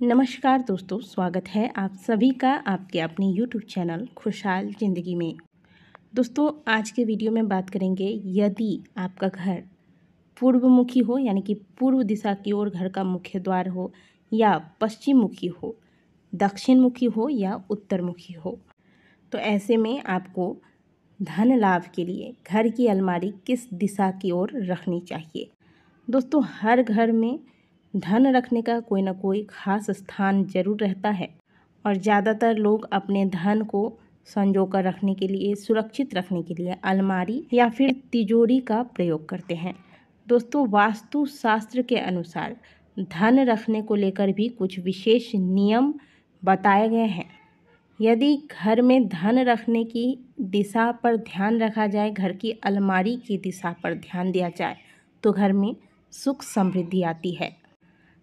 नमस्कार दोस्तों, स्वागत है आप सभी का आपके अपने YouTube चैनल खुशहाल ज़िंदगी में। दोस्तों, आज के वीडियो में बात करेंगे यदि आपका घर पूर्वमुखी हो यानी कि पूर्व दिशा की ओर घर का मुख्य द्वार हो, या पश्चिम मुखी हो, दक्षिण मुखी हो या उत्तर मुखी हो, तो ऐसे में आपको धन लाभ के लिए घर की अलमारी किस दिशा की ओर रखनी चाहिए। दोस्तों, हर घर में धन रखने का कोई ना कोई खास स्थान जरूर रहता है और ज़्यादातर लोग अपने धन को संजो कर रखने के लिए, सुरक्षित रखने के लिए अलमारी या फिर तिजोरी का प्रयोग करते हैं। दोस्तों, वास्तु शास्त्र के अनुसार धन रखने को लेकर भी कुछ विशेष नियम बताए गए हैं। यदि घर में धन रखने की दिशा पर ध्यान रखा जाए, घर की अलमारी की दिशा पर ध्यान दिया जाए, तो घर में सुख समृद्धि आती है,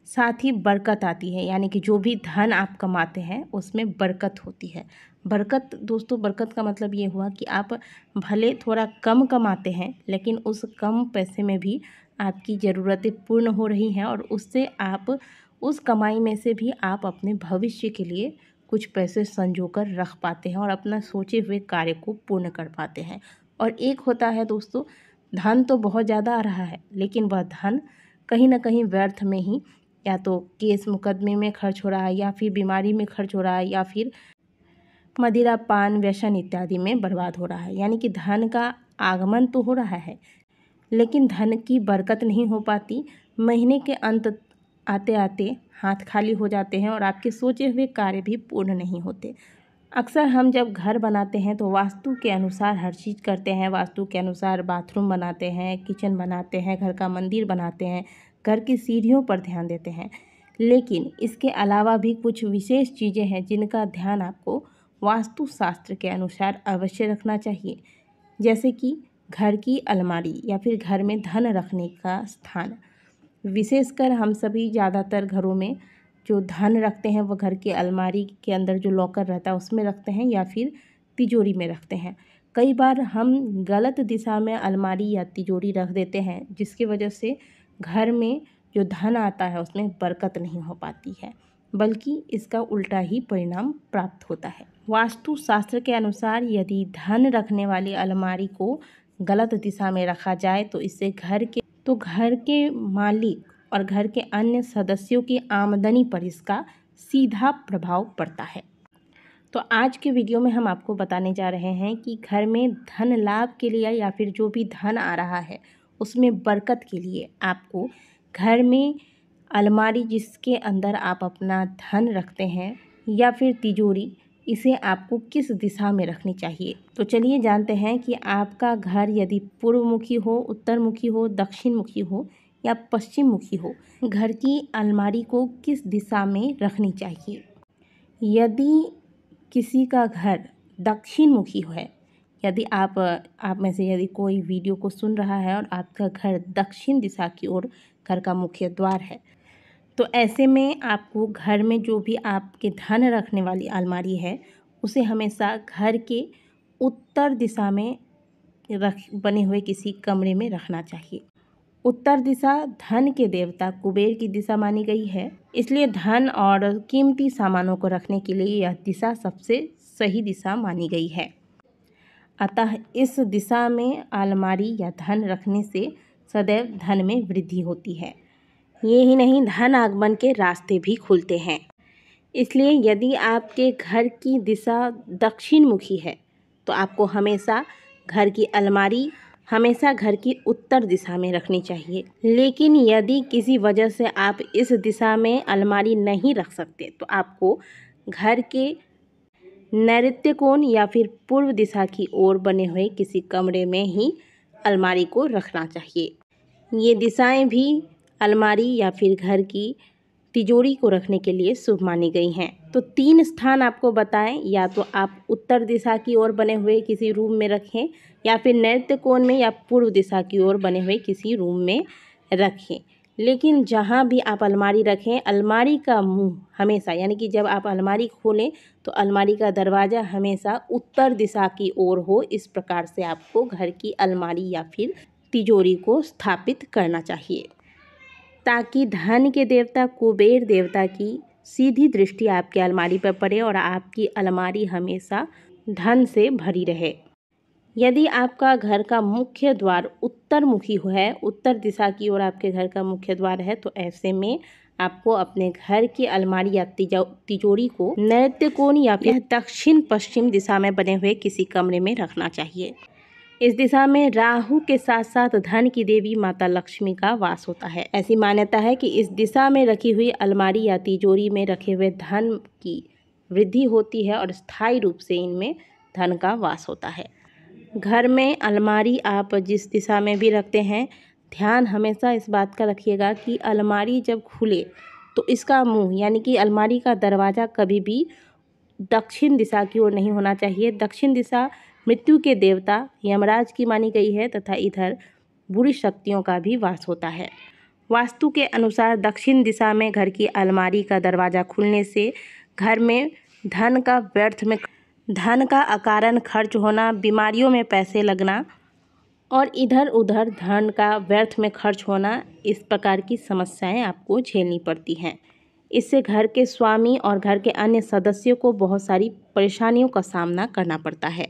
साथ ही बरकत आती है। यानी कि जो भी धन आप कमाते हैं उसमें बरकत होती है। बरकत दोस्तों, बरकत का मतलब ये हुआ कि आप भले थोड़ा कम कमाते हैं, लेकिन उस कम पैसे में भी आपकी ज़रूरतें पूर्ण हो रही हैं और उससे आप उस कमाई में से भी आप अपने भविष्य के लिए कुछ पैसे संजो कर रख पाते हैं और अपना सोचे हुए कार्य को पूर्ण कर पाते हैं। और एक होता है दोस्तों, धन तो बहुत ज़्यादा आ रहा है, लेकिन वह धन कहीं ना कहीं व्यर्थ में ही, या तो केस मुकदमे में खर्च हो रहा है, या फिर बीमारी में खर्च हो रहा है, या फिर मदिरा पान व्यसन इत्यादि में बर्बाद हो रहा है। यानी कि धन का आगमन तो हो रहा है, लेकिन धन की बरकत नहीं हो पाती। महीने के अंत आते आते हाथ खाली हो जाते हैं और आपके सोचे हुए कार्य भी पूर्ण नहीं होते। अक्सर हम जब घर बनाते हैं तो वास्तु के अनुसार हर चीज़ करते हैं। वास्तु के अनुसार बाथरूम बनाते हैं, किचन बनाते हैं, घर का मंदिर बनाते हैं, घर की सीढ़ियों पर ध्यान देते हैं। लेकिन इसके अलावा भी कुछ विशेष चीज़ें हैं जिनका ध्यान आपको वास्तु शास्त्र के अनुसार अवश्य रखना चाहिए। जैसे कि घर की अलमारी या फिर घर में धन रखने का स्थान। विशेषकर हम सभी ज़्यादातर घरों में जो धन रखते हैं वो घर की अलमारी के अंदर जो लॉकर रहता है उसमें रखते हैं, या फिर तिजोरी में रखते हैं। कई बार हम गलत दिशा में अलमारी या तिजोरी रख देते हैं, जिसकी वजह से घर में जो धन आता है उसमें बरकत नहीं हो पाती है, बल्कि इसका उल्टा ही परिणाम प्राप्त होता है। वास्तु शास्त्र के अनुसार यदि धन रखने वाली अलमारी को गलत दिशा में रखा जाए तो इससे घर के मालिक और घर के अन्य सदस्यों की आमदनी पर इसका सीधा प्रभाव पड़ता है। तो आज के वीडियो में हम आपको बताने जा रहे हैं कि घर में धन लाभ के लिए या फिर जो भी धन आ रहा है उसमें बरकत के लिए आपको घर में अलमारी जिसके अंदर आप अपना धन रखते हैं या फिर तिजोरी, इसे आपको किस दिशा में रखनी चाहिए। तो चलिए जानते हैं कि आपका घर यदि पूर्वमुखी हो, उत्तरमुखी हो, दक्षिण मुखी हो या पश्चिम मुखी हो, घर की अलमारी को किस दिशा में रखनी चाहिए। यदि किसी का घर दक्षिण मुखी है, यदि आप में से यदि कोई वीडियो को सुन रहा है और आपका घर दक्षिण दिशा की ओर घर का मुख्य द्वार है, तो ऐसे में आपको घर में जो भी आपके धन रखने वाली अलमारी है उसे हमेशा घर के उत्तर दिशा में बने हुए किसी कमरे में रखना चाहिए। उत्तर दिशा धन के देवता कुबेर की दिशा मानी गई है, इसलिए धन और कीमती सामानों को रखने के लिए यह दिशा सबसे सही दिशा मानी गई है। अतः इस दिशा में अलमारी या धन रखने से सदैव धन में वृद्धि होती है। ये ही नहीं, धन आगमन के रास्ते भी खुलते हैं। इसलिए यदि आपके घर की दिशा दक्षिण मुखी है तो आपको हमेशा घर की अलमारी हमेशा घर की उत्तर दिशा में रखनी चाहिए। लेकिन यदि किसी वजह से आप इस दिशा में अलमारी नहीं रख सकते तो आपको घर के नैऋत्य कोण या फिर पूर्व दिशा की ओर बने हुए किसी कमरे में ही अलमारी को रखना चाहिए। ये दिशाएं भी अलमारी या फिर घर की तिजोरी को रखने के लिए शुभ मानी गई हैं। तो 3 स्थान आपको बताएं, या तो आप उत्तर दिशा की ओर बने हुए किसी रूम में रखें, या फिर नैऋत्य कोण में या पूर्व दिशा की ओर बने हुए किसी रूम में रखें। लेकिन जहां भी आप अलमारी रखें, अलमारी का मुंह हमेशा, यानी कि जब आप अलमारी खोलें तो अलमारी का दरवाज़ा हमेशा उत्तर दिशा की ओर हो। इस प्रकार से आपको घर की अलमारी या फिर तिजोरी को स्थापित करना चाहिए, ताकि धन के देवता कुबेर देवता की सीधी दृष्टि आपकी अलमारी पर पड़े और आपकी अलमारी हमेशा धन से भरी रहे। यदि आपका घर का मुख्य द्वार उत्तर मुखी है, उत्तर दिशा की ओर आपके घर का मुख्य द्वार है, तो ऐसे में आपको अपने घर की अलमारी या तिजोरी को नैऋत्य कोण या फिर दक्षिण पश्चिम दिशा में बने हुए किसी कमरे में रखना चाहिए। इस दिशा में राहु के साथ साथ धन की देवी माता लक्ष्मी का वास होता है। ऐसी मान्यता है कि इस दिशा में रखी हुई अलमारी या तिजोरी में रखे हुए धन की वृद्धि होती है और स्थायी रूप से इनमें धन का वास होता है। घर में अलमारी आप जिस दिशा में भी रखते हैं, ध्यान हमेशा इस बात का रखिएगा कि अलमारी जब खुले तो इसका मुंह यानी कि अलमारी का दरवाज़ा कभी भी दक्षिण दिशा की ओर नहीं होना चाहिए। दक्षिण दिशा मृत्यु के देवता यमराज की मानी गई है तथा इधर बुरी शक्तियों का भी वास होता है। वास्तु के अनुसार दक्षिण दिशा में घर की अलमारी का दरवाज़ा खुलने से घर में धन का अकारण खर्च होना, बीमारियों में पैसे लगना और इधर उधर धन का व्यर्थ में खर्च होना, इस प्रकार की समस्याएं आपको झेलनी पड़ती हैं। इससे घर के स्वामी और घर के अन्य सदस्यों को बहुत सारी परेशानियों का सामना करना पड़ता है।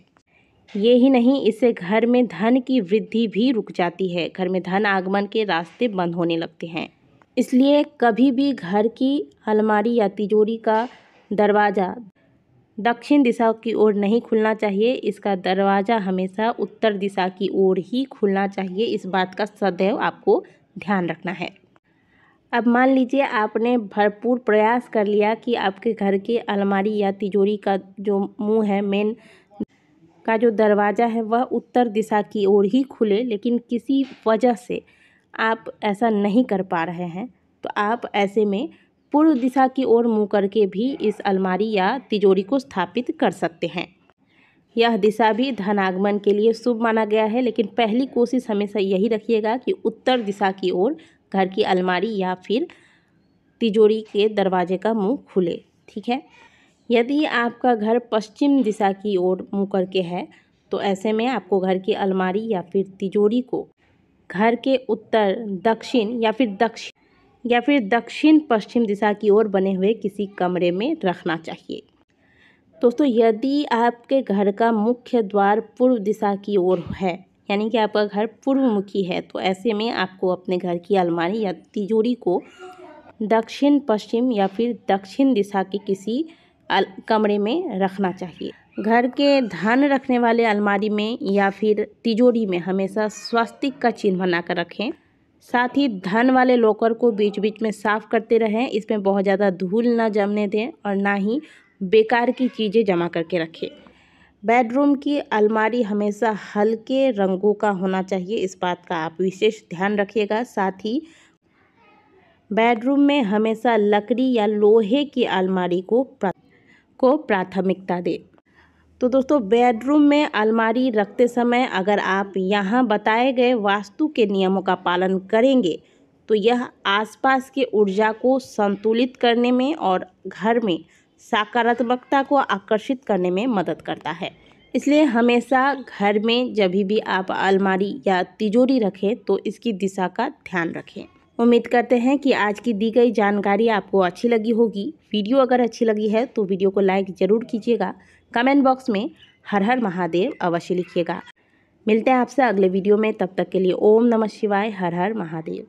ये ही नहीं, इससे घर में धन की वृद्धि भी रुक जाती है। घर में धन आगमन के रास्ते बंद होने लगते हैं। इसलिए कभी भी घर की अलमारी या तिजोरी का दरवाज़ा दक्षिण दिशा की ओर नहीं खुलना चाहिए। इसका दरवाज़ा हमेशा उत्तर दिशा की ओर ही खुलना चाहिए। इस बात का सदैव आपको ध्यान रखना है। अब मान लीजिए आपने भरपूर प्रयास कर लिया कि आपके घर की अलमारी या तिजोरी का जो मुंह है, मेन का जो दरवाज़ा है, वह उत्तर दिशा की ओर ही खुले, लेकिन किसी वजह से आप ऐसा नहीं कर पा रहे हैं, तो आप ऐसे में पूर्व दिशा की ओर मुँह करके भी इस अलमारी या तिजोरी को स्थापित कर सकते हैं। यह दिशा भी धन आगमन के लिए शुभ माना गया है, लेकिन पहली कोशिश हमेशा यही रखिएगा कि उत्तर दिशा की ओर घर की अलमारी या फिर तिजोरी के दरवाजे का मुंह खुले। ठीक है। यदि आपका घर पश्चिम दिशा की ओर मुँह करके है, तो ऐसे में आपको घर की अलमारी या फिर तिजोरी को घर के उत्तर, दक्षिण या फिर दक्षिण पश्चिम दिशा की ओर बने हुए किसी कमरे में रखना चाहिए। दोस्तों, यदि आपके घर का मुख्य द्वार पूर्व दिशा की ओर है, यानी कि आपका घर पूर्वमुखी है, तो ऐसे में आपको अपने घर की अलमारी या तिजोरी को दक्षिण पश्चिम या फिर दक्षिण दिशा के किसी कमरे में रखना चाहिए। घर के धन रखने वाले अलमारी में या फिर तिजोरी में हमेशा स्वस्तिक का चिन्ह बनाकर रखें। साथ ही धन वाले लॉकर को बीच बीच में साफ करते रहें। इसमें बहुत ज़्यादा धूल ना जमने दें और ना ही बेकार की चीज़ें जमा करके रखें। बेडरूम की अलमारी हमेशा हल्के रंगों का होना चाहिए, इस बात का आप विशेष ध्यान रखिएगा। साथ ही बेडरूम में हमेशा लकड़ी या लोहे की अलमारी को प्राथमिकता दें। तो दोस्तों, बेडरूम में अलमारी रखते समय अगर आप यहाँ बताए गए वास्तु के नियमों का पालन करेंगे, तो यह आसपास की ऊर्जा को संतुलित करने में और घर में सकारात्मकता को आकर्षित करने में मदद करता है। इसलिए हमेशा घर में जब भी आप अलमारी या तिजोरी रखें, तो इसकी दिशा का ध्यान रखें। उम्मीद करते हैं कि आज की दी गई जानकारी आपको अच्छी लगी होगी। वीडियो अगर अच्छी लगी है तो वीडियो को लाइक ज़रूर कीजिएगा। कमेंट बॉक्स में हर हर महादेव अवश्य लिखिएगा। मिलते हैं आपसे अगले वीडियो में, तब तक के लिए ओम नमः शिवाय, हर हर महादेव।